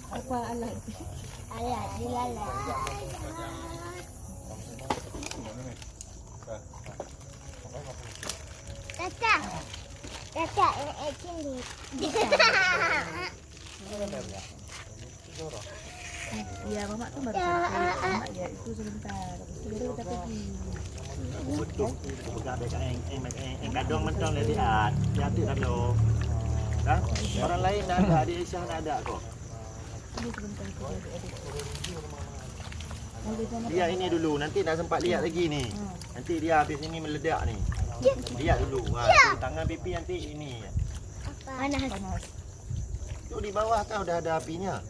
Apa alat? Alat dilalat. Kakak. Kakak sini. Ya, Mama tuh baru Mama ya itu sebentar. Sebentar kita pergi. Betul. Bukan ada yang kadang macam lihat. Lihat kadang. Kan? Orang lain dah ada, adik Aisyah dah ada kok. Ini sebentar kita edit. Lihat ini dulu, nanti dah sempat lihat lagi ni. Nanti dia habis ini meledak ni. Lihat dulu. Tangan pipi nanti ini. Panas. Tu di bawah kan dah ada apinya.